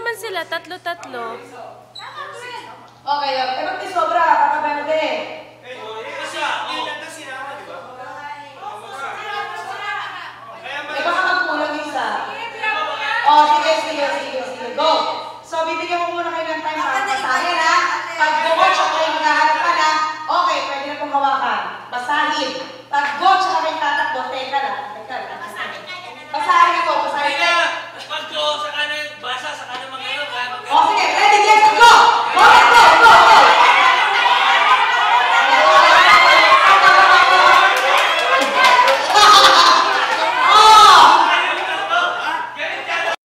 naman sila, tatlo-tatlo. Okay, okay. Ba't may sobra? Kakaberde. Baka magkulang isa. Oh, sige. Go. So, bibigyan ko muna kayo ng time para basahin, ha? Pag go, tsaka kayo maghahanap pala, okay, pwede na pong hawakan. Basahin. Pag go, tsaka kayo tatakbo, teka lang.